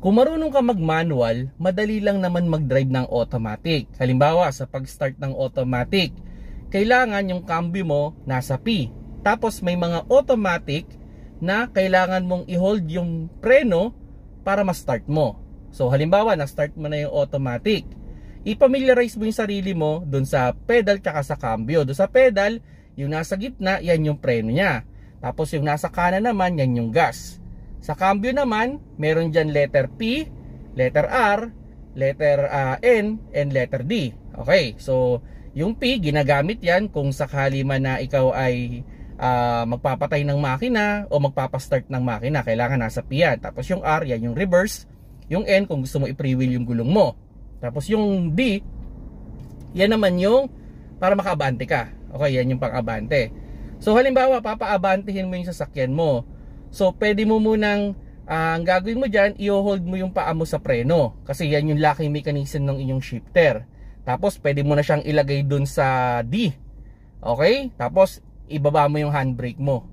Kung marunong ka mag-manual, madali lang naman mag-drive ng automatic. Halimbawa, sa pag-start ng automatic, kailangan yung cambio mo nasa P. Tapos may mga automatic na kailangan mong i-hold yung preno para ma-start mo. So halimbawa, na-start mo na yung automatic. I-familiarize mo yung sarili mo dun sa pedal tsaka sa cambio. Dun sa pedal, yung nasa gitna, yan yung preno niya. Tapos yung nasa kanan naman, yan yung gas. Sa cambio naman, meron dyan letter P, letter R, letter N, and letter D. Okay, so yung P, ginagamit yan kung sakali man na ikaw ay magpapatay ng makina o magpapastart ng makina. Kailangan nasa P yan. Tapos yung R, yan yung reverse. Yung N, kung gusto mo i-freewheel yung gulong mo. Tapos yung D, yan naman yung para makaabante ka. Okay, yan yung pang-abante. So halimbawa, papaabantehin mo yung sasakyan mo. So pwede mo munang, ang gagawin mo dyan, i-hold mo yung paa mo sa preno. Kasi yan yung locking mechanism ng inyong shifter. Tapos pwede mo na siyang ilagay dun sa D. Okay? Tapos ibaba mo yung handbrake mo.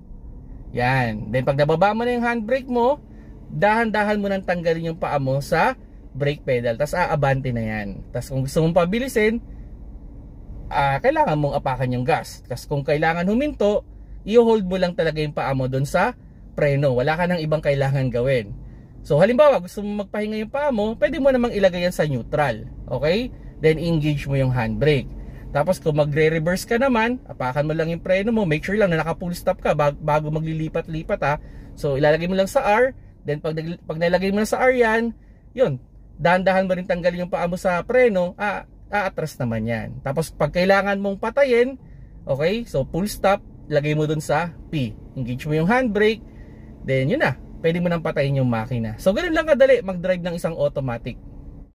Yan. Then pag nababa mo na yung handbrake mo, dahan-dahan mo nang tanggalin yung paa mo sa brake pedal. Tapos aabante na yan. Tapos kung gusto mong pabilisin, kailangan mong apakan yung gas. Tapos kung kailangan huminto, i-hold mo lang talaga yung paa mo dun sa preno. Wala ka nang ibang kailangan gawin. So halimbawa, gusto mong magpahinga yung paa mo, pwede mo namang ilagay yan sa neutral. Okay? Then engage mo yung handbrake. Tapos kung magre-reverse ka naman, apakan mo lang yung preno mo. Make sure lang na naka-full stop ka bago maglilipat-lipat ha. So ilalagay mo lang sa R. Then pag nalagay mo na sa R yan, yun, dahan-dahan mo rin tanggalin yung paa mo sa preno, aatras naman yan. Tapos pag kailangan mong patayin, okay, so full stop, lagay mo dun sa P. Engage mo yung handbrake, then yun na, pwede mo nang patayin yung makina. So ganun lang kadali mag-drive ng isang automatic.